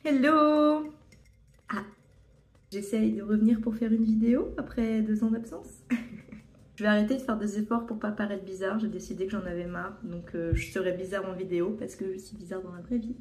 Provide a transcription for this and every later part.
Hello! Ah, j'essaye de revenir pour faire une vidéo après 2 ans d'absence. Je vais arrêter de faire des efforts pour pas paraître bizarre, j'ai décidé que j'en avais marre, donc je serai bizarre en vidéo parce que je suis bizarre dans la vraie vie.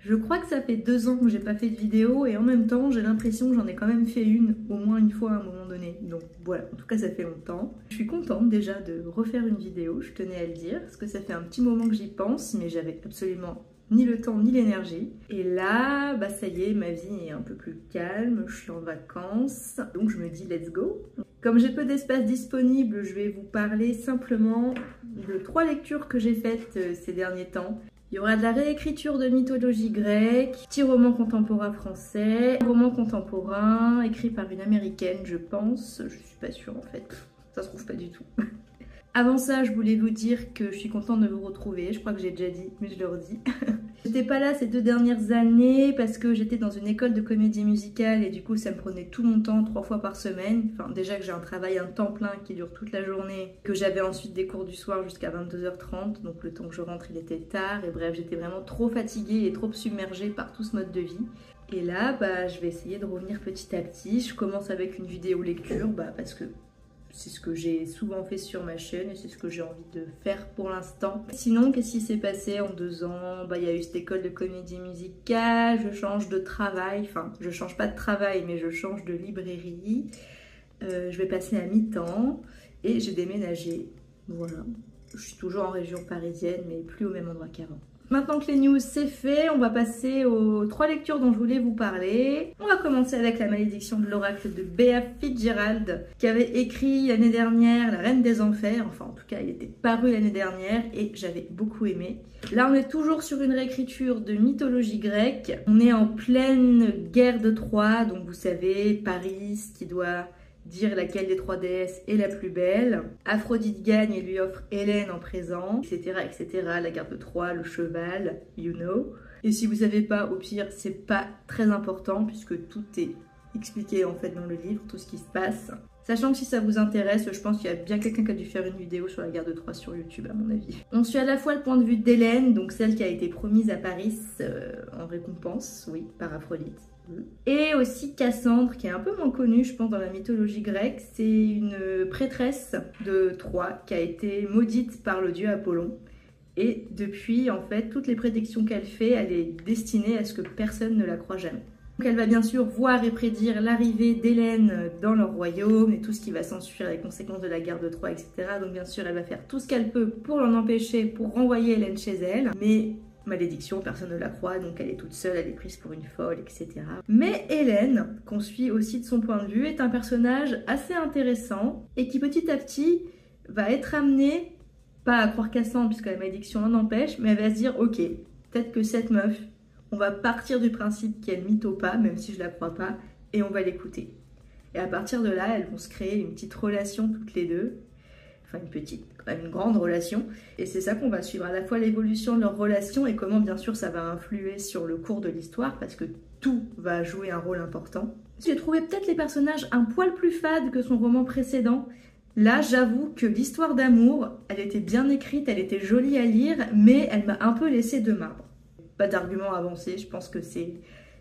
Je crois que ça fait 2 ans que j'ai pas fait de vidéo et en même temps j'ai l'impression que j'en ai quand même fait une, au moins une fois à un moment donné. Donc voilà, en tout cas ça fait longtemps. Je suis contente déjà de refaire une vidéo, je tenais à le dire, parce que ça fait un petit moment que j'y pense, mais j'avais absolument ni le temps ni l'énergie. Et là, bah ça y est, ma vie est un peu plus calme, je suis en vacances, donc je me dis let's go. Comme j'ai peu d'espace disponible, je vais vous parler simplement de 3 lectures que j'ai faites ces derniers temps. Il y aura de la réécriture de mythologie grecque, petit roman contemporain français, roman contemporain écrit par une américaine, je pense. Je suis pas sûre en fait, ça se trouve pas du tout. Avant ça, je voulais vous dire que je suis contente de vous retrouver. Je crois que j'ai déjà dit, mais je le redis. J'étais pas là ces 2 dernières années parce que j'étais dans une école de comédie musicale et du coup ça me prenait tout mon temps 3 fois par semaine. Enfin déjà que j'ai un travail à temps plein qui dure toute la journée, que j'avais ensuite des cours du soir jusqu'à 22h30, donc le temps que je rentre il était tard et bref j'étais vraiment trop fatiguée et trop submergée par tout ce mode de vie. Et là bah je vais essayer de revenir petit à petit. Je commence avec une vidéo lecture parce que c'est ce que j'ai souvent fait sur ma chaîne et c'est ce que j'ai envie de faire pour l'instant. Sinon, qu'est-ce qui s'est passé en 2 ans? Il y a eu cette école de comédie musicale, je change de travail, enfin je change pas de travail mais je change de librairie. Je vais passer à mi-temps et j'ai déménagé. Voilà, je suis toujours en région parisienne mais plus au même endroit qu'avant. Maintenant que les news c'est fait, on va passer aux 3 lectures dont je voulais vous parler. On va commencer avec La malédiction de l'oracle de Bea Fitzgerald, qui avait écrit l'année dernière La Reine des Enfers, enfin en tout cas il était paru l'année dernière et j'avais beaucoup aimé. Là on est toujours sur une réécriture de mythologie grecque, on est en pleine guerre de Troie, donc vous savez Paris qui doit dire laquelle des 3 déesses est la plus belle. Aphrodite gagne et lui offre Hélène en présent, etc. etc. La guerre de Troie, le cheval, you know. Et si vous savez pas, au pire, c'est pas très important puisque tout est expliqué en fait dans le livre, tout ce qui se passe. Sachant que si ça vous intéresse, je pense qu'il y a bien quelqu'un qui a dû faire une vidéo sur la guerre de Troie sur YouTube à mon avis. On suit à la fois le point de vue d'Hélène, donc celle qui a été promise à Paris en récompense, oui, par Aphrodite. Et aussi Cassandre, qui est un peu moins connue, je pense, dans la mythologie grecque. C'est une prêtresse de Troie qui a été maudite par le dieu Apollon. Et depuis, en fait, toutes les prédictions qu'elle fait, elle est destinée à ce que personne ne la croie jamais. Donc elle va bien sûr voir et prédire l'arrivée d'Hélène dans leur royaume et tout ce qui va s'ensuivre, les conséquences de la guerre de Troie, etc. Donc bien sûr, elle va faire tout ce qu'elle peut pour l'en empêcher, pour renvoyer Hélène chez elle. Mais malédiction, personne ne la croit, donc elle est toute seule, elle est prise pour une folle, etc. Mais Hélène, qu'on suit aussi de son point de vue, est un personnage assez intéressant et qui petit à petit va être amenée, pas à croire Cassandre puisque la malédiction l'en empêche, mais elle va se dire ok, peut-être que cette meuf, on va partir du principe qu'elle mytho pas, même si je la crois pas, et on va l'écouter. Et à partir de là, elles vont se créer une petite relation toutes les deux. Enfin une petite, une grande relation. Et c'est ça qu'on va suivre, à la fois l'évolution de leur relation et comment bien sûr ça va influer sur le cours de l'histoire parce que tout va jouer un rôle important. J'ai trouvé peut-être les personnages un poil plus fades que son roman précédent. Là j'avoue que l'histoire d'amour, elle était bien écrite, elle était jolie à lire, mais elle m'a un peu laissé de marbre. Pas d'argument avancé, je pense que c'est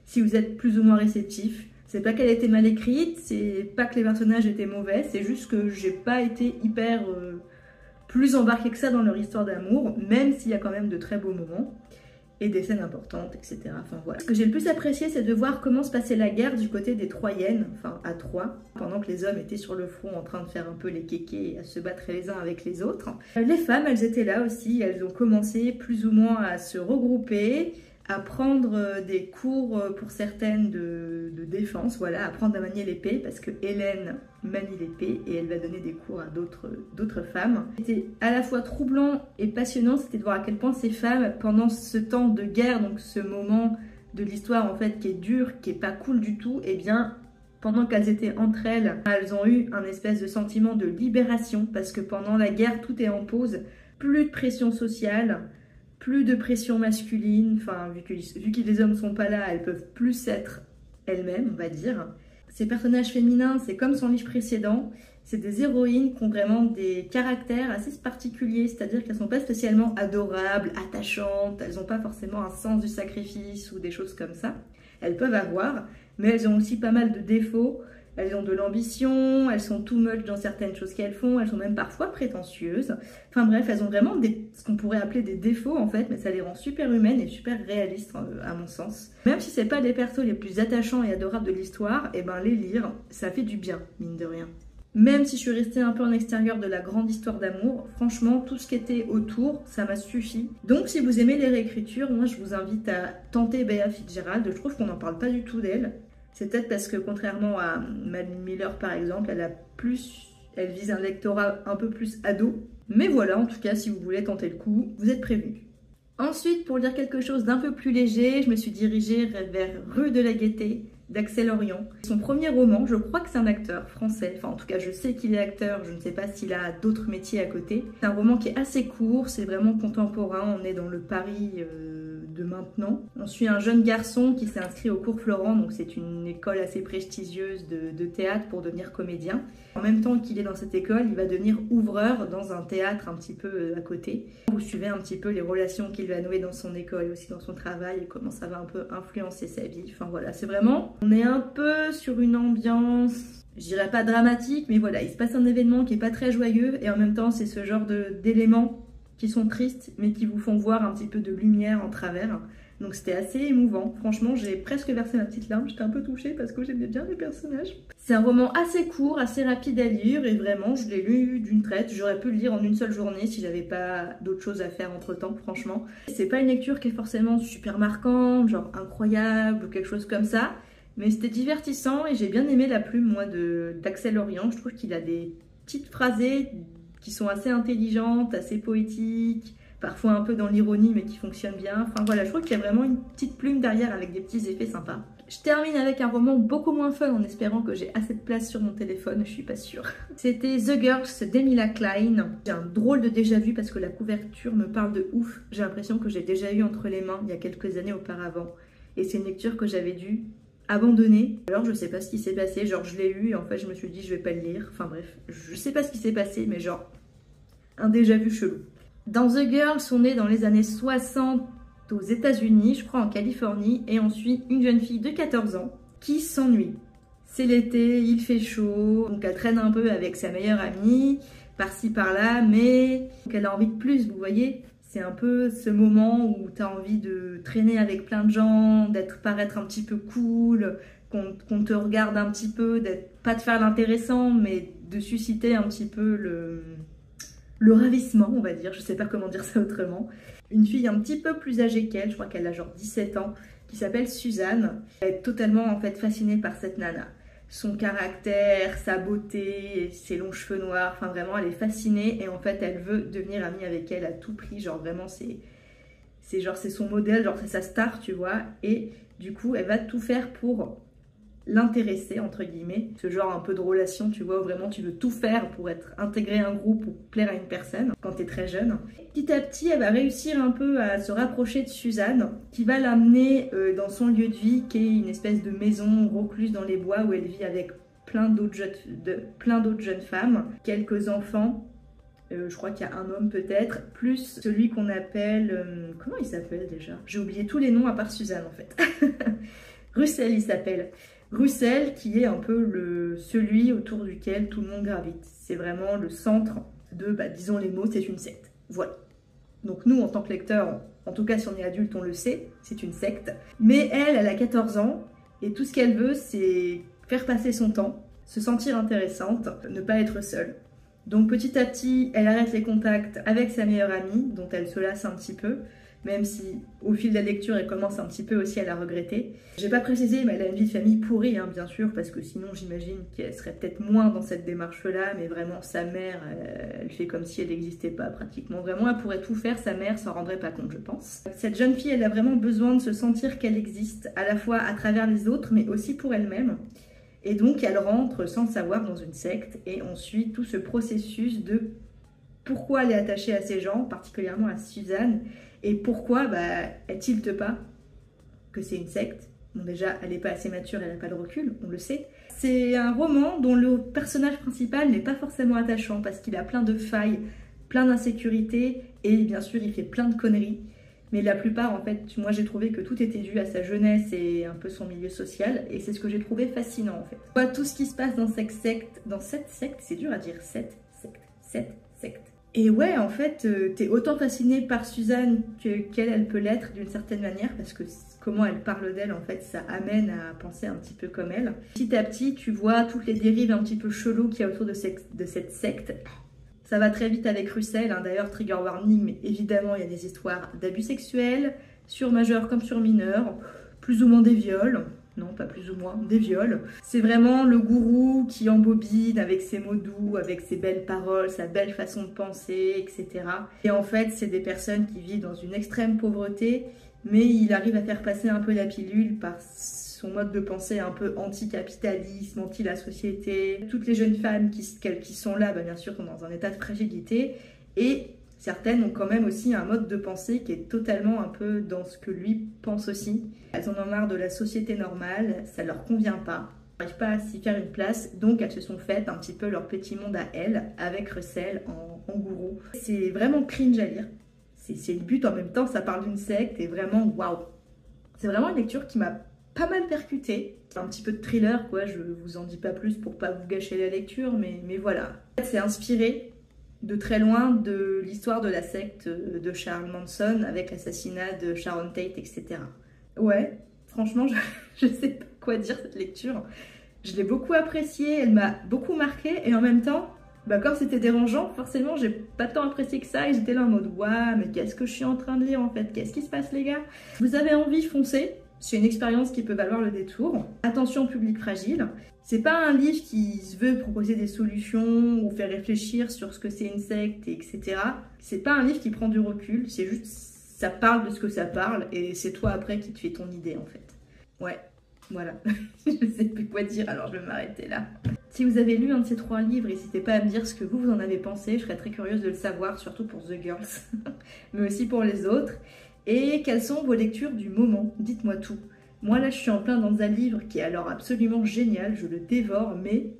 si vous êtes plus ou moins réceptif. C'est pas qu'elle était mal écrite, c'est pas que les personnages étaient mauvais, c'est juste que j'ai pas été hyper plus embarquée que ça dans leur histoire d'amour, même s'il y a quand même de très beaux moments et des scènes importantes, etc. Enfin voilà. Ce que j'ai le plus apprécié, c'est de voir comment se passait la guerre du côté des Troyennes, enfin à Troie, pendant que les hommes étaient sur le front en train de faire un peu les kékés et à se battre les uns avec les autres. Les femmes, elles étaient là aussi, elles ont commencé plus ou moins à se regrouper, à prendre des cours pour certaines de défense, voilà, apprendre à manier l'épée parce que Hélène manie l'épée et elle va donner des cours à d'autres femmes. C'était à la fois troublant et passionnant, c'était de voir à quel point ces femmes, pendant ce temps de guerre, donc ce moment de l'histoire en fait qui est dur, qui est pas cool du tout, et bien pendant qu'elles étaient entre elles, elles ont eu un espèce de sentiment de libération parce que pendant la guerre tout est en pause, plus de pression sociale, plus de pression masculine, enfin vu que les hommes sont pas là, elles peuvent plus être elles-mêmes, on va dire. Ces personnages féminins, c'est comme son livre précédent, c'est des héroïnes qui ont vraiment des caractères assez particuliers, c'est-à-dire qu'elles sont pas spécialement adorables, attachantes, elles n'ont pas forcément un sens du sacrifice ou des choses comme ça. elles peuvent avoir, mais elles ont aussi pas mal de défauts. Elles ont de l'ambition, elles sont too much dans certaines choses qu'elles font, elles sont même parfois prétentieuses. Enfin bref, elles ont vraiment ce qu'on pourrait appeler des défauts en fait, mais ça les rend super humaines et super réalistes à mon sens. Même si c'est pas les persos les plus attachants et adorables de l'histoire, et ben les lire, ça fait du bien, mine de rien. Même si je suis restée un peu en extérieur de la grande histoire d'amour, franchement, tout ce qui était autour, ça m'a suffi. Donc si vous aimez les réécritures, moi je vous invite à tenter Bella Fitzgerald, je trouve qu'on n'en parle pas du tout d'elle. C'est peut-être parce que contrairement à Madeline Miller par exemple, elle vise un lectorat un peu plus ado. Mais voilà, en tout cas, si vous voulez tenter le coup, vous êtes prévenus. Ensuite, pour lire quelque chose d'un peu plus léger, je me suis dirigée vers Rue de la Gaîté d'Axel Orion. Son premier roman, je crois que c'est un acteur français, enfin en tout cas je sais qu'il est acteur, je ne sais pas s'il a d'autres métiers à côté. C'est un roman qui est assez court, c'est vraiment contemporain, on est dans le Paris de maintenant. On suit un jeune garçon qui s'est inscrit au cours Florent, donc c'est une école assez prestigieuse de théâtre pour devenir comédien. En même temps qu'il est dans cette école, il va devenir ouvreur dans un théâtre un petit peu à côté. Vous suivez un petit peu les relations qu'il va nouer dans son école et aussi dans son travail et comment ça va un peu influencer sa vie. Enfin voilà, c'est vraiment... On est un peu sur une ambiance, je dirais pas dramatique, mais voilà, il se passe un événement qui est pas très joyeux et en même temps c'est ce genre d'éléments qui sont tristes mais qui vous font voir un petit peu de lumière en travers. Donc c'était assez émouvant. Franchement, j'ai presque versé ma petite larme. J'étais un peu touchée parce que j'aimais bien les personnages. C'est un roman assez court, assez rapide à lire et vraiment, je l'ai lu d'une traite. J'aurais pu le lire en une seule journée si j'avais pas d'autres choses à faire entre temps, franchement. C'est pas une lecture qui est forcément super marquante, genre incroyable ou quelque chose comme ça. Mais c'était divertissant et j'ai bien aimé la plume, moi, d'Axel Orion. Je trouve qu'il a des petites phrasées qui sont assez intelligentes, assez poétiques, parfois un peu dans l'ironie mais qui fonctionnent bien. Enfin voilà, je trouve qu'il y a vraiment une petite plume derrière avec des petits effets sympas. Je termine avec un roman beaucoup moins fun en espérant que j'ai assez de place sur mon téléphone, je suis pas sûre. C'était The Girls d'Emilia Klein. J'ai un drôle de déjà-vu parce que la couverture me parle de ouf. J'ai l'impression que j'ai déjà eu entre les mains il y a quelques années auparavant. Et c'est une lecture que j'avais dû abandonné. Alors je sais pas ce qui s'est passé, genre je l'ai eu et en fait je me suis dit je vais pas le lire. Enfin bref, je sais pas ce qui s'est passé mais genre un déjà-vu chelou. Dans The Girls, on est dans les années 60 aux États-Unis, je crois en Californie, et on suit une jeune fille de 14 ans qui s'ennuie. C'est l'été, il fait chaud, donc elle traîne un peu avec sa meilleure amie, par-ci par-là, mais elle a envie de plus, vous voyez. C'est un peu ce moment où tu as envie de traîner avec plein de gens, paraître un petit peu cool, qu'on te regarde un petit peu, pas de faire l'intéressant, mais de susciter un petit peu le ravissement, on va dire, je sais pas comment dire ça autrement. Une fille un petit peu plus âgée qu'elle, je crois qu'elle a genre 17 ans, qui s'appelle Suzanne. Elle est totalement en fait fascinée par cette nana. Son caractère, sa beauté, ses longs cheveux noirs, enfin vraiment elle est fascinée et en fait elle veut devenir amie avec elle à tout prix, genre vraiment c'est son modèle, genre c'est sa star tu vois, et du coup elle va tout faire pour l'intéresser entre guillemets, ce genre un peu de relation tu vois où vraiment tu veux tout faire pour être intégré à un groupe ou plaire à une personne quand t'es très jeune. Petit à petit elle va réussir un peu à se rapprocher de Suzanne qui va l'amener dans son lieu de vie qui est une espèce de maison recluse dans les bois où elle vit avec plein d'autres jeunes femmes, quelques enfants. Je crois qu'il y a un homme peut-être, plus celui qu'on appelle... comment il s'appelle déjà? J'ai oublié tous les noms à part Suzanne en fait. Russell il s'appelle. Russell qui est un peu celui autour duquel tout le monde gravite. C'est vraiment le centre de, disons les mots, c'est une secte. Voilà. Donc nous en tant que lecteurs, en tout cas si on est adulte on le sait, c'est une secte. Mais elle a 14 ans et tout ce qu'elle veut c'est faire passer son temps, se sentir intéressante, ne pas être seule. Donc petit à petit, elle arrête les contacts avec sa meilleure amie, dont elle se lasse un petit peu, même si au fil de la lecture, elle commence un petit peu aussi à la regretter. J'ai pas précisé, mais elle a une vie de famille pourrie, hein, bien sûr, parce que sinon j'imagine qu'elle serait peut-être moins dans cette démarche-là, mais vraiment sa mère, elle fait comme si elle n'existait pas pratiquement. Vraiment, elle pourrait tout faire, sa mère s'en rendrait pas compte, je pense. Cette jeune fille, elle a vraiment besoin de se sentir qu'elle existe, à la fois à travers les autres, mais aussi pour elle-même. Et donc, elle rentre sans le savoir dans une secte et on suit tout ce processus de pourquoi elle est attachée à ces gens, particulièrement à Suzanne, et pourquoi elle tilte pas que c'est une secte. Bon, déjà, elle n'est pas assez mature, elle n'a pas de recul, on le sait. C'est un roman dont le personnage principal n'est pas forcément attachant parce qu'il a plein de failles, plein d'insécurités et bien sûr, il fait plein de conneries. Mais la plupart, en fait, moi j'ai trouvé que tout était dû à sa jeunesse et un peu son milieu social, et c'est ce que j'ai trouvé fascinant en fait. Moi, tout ce qui se passe dans cette secte, c'est dur à dire, cette secte. Et ouais, en fait, t'es autant fasciné par Suzanne qu'elle elle peut l'être d'une certaine manière, parce que comment elle parle d'elle, en fait, ça amène à penser un petit peu comme elle. Petit à petit, tu vois toutes les dérives un petit peu cheloues qu'il y a autour de cette secte. Ça va très vite avec Russell, hein. D'ailleurs, trigger warning, mais évidemment, il y a des histoires d'abus sexuels, sur majeurs comme sur mineurs, plus ou moins des viols. Non, pas plus ou moins, des viols. C'est vraiment le gourou qui embobine avec ses mots doux, avec ses belles paroles, sa belle façon de penser, etc. Et en fait, c'est des personnes qui vivent dans une extrême pauvreté, mais il arrive à faire passer un peu la pilule par son mode de pensée un peu anti-capitalisme, anti-la société. Toutes les jeunes femmes qui sont là, bien sûr, sont dans un état de fragilité. Et certaines ont quand même aussi un mode de pensée qui est totalement un peu dans ce que lui pense aussi. Elles en ont marre de la société normale, ça leur convient pas. Elles n'arrivent pas à s'y faire une place, donc elles se sont faites un petit peu leur petit monde à elles, avec Russell en gourou. C'est vraiment cringe à lire. C'est le but en même temps, ça parle d'une secte et vraiment waouh. C'est vraiment une lecture qui m'a pas mal percutée. C'est un petit peu de thriller quoi, je vous en dis pas plus pour pas vous gâcher la lecture, mais voilà. C'est inspiré de très loin de l'histoire de la secte de Charles Manson avec l'assassinat de Sharon Tate, etc. Ouais, franchement, je sais pas quoi dire cette lecture. Je l'ai beaucoup appréciée, elle m'a beaucoup marquée et en même temps, bah comme c'était dérangeant, forcément j'ai pas tant apprécié que ça et j'étais là en mode waouh, mais qu'est-ce que je suis en train de lire en fait? Qu'est-ce qui se passe les gars? Vous avez envie, foncez. C'est une expérience qui peut valoir le détour. Attention public fragile. C'est pas un livre qui se veut proposer des solutions ou faire réfléchir sur ce que c'est une secte, etc. C'est pas un livre qui prend du recul, c'est juste ça parle de ce que ça parle et c'est toi après qui te fais ton idée en fait. Ouais, voilà. Je sais plus quoi dire alors je vais m'arrêter là. Si vous avez lu un de ces 3 livres, n'hésitez pas à me dire ce que vous en avez pensé, je serais très curieuse de le savoir, surtout pour The Girls, mais aussi pour les autres. Et quelles sont vos lectures du moment? Dites-moi tout. Moi là je suis en plein dans un livre qui est alors absolument génial, je le dévore, mais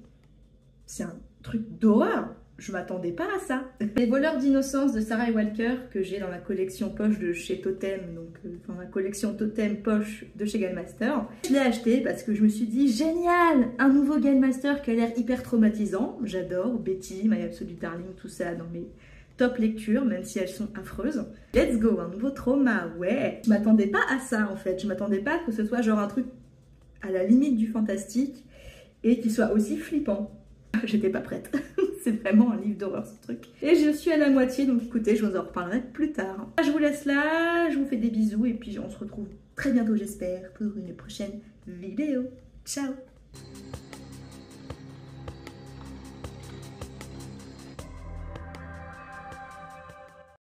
c'est un truc d'horreur. Je m'attendais pas à ça. Les voleurs d'innocence de Sarah Walker que j'ai dans ma collection poche de chez Totem, donc dans ma collection Totem poche de chez Galmaster. Je l'ai acheté parce que je me suis dit génial, un nouveau Galmaster qui a l'air hyper traumatisant. J'adore Betty, My Absolute Darling, tout ça dans mes top lectures, même si elles sont affreuses. Let's go, un nouveau trauma, ouais. Je m'attendais pas à ça en fait. Je m'attendais pas que ce soit genre un truc à la limite du fantastique et qui soit aussi flippant. J'étais pas prête. C'est vraiment un livre d'horreur ce truc. Et je suis à la moitié, donc écoutez, je vous en reparlerai plus tard. Je vous laisse là, je vous fais des bisous et puis on se retrouve très bientôt j'espère pour une prochaine vidéo. Ciao!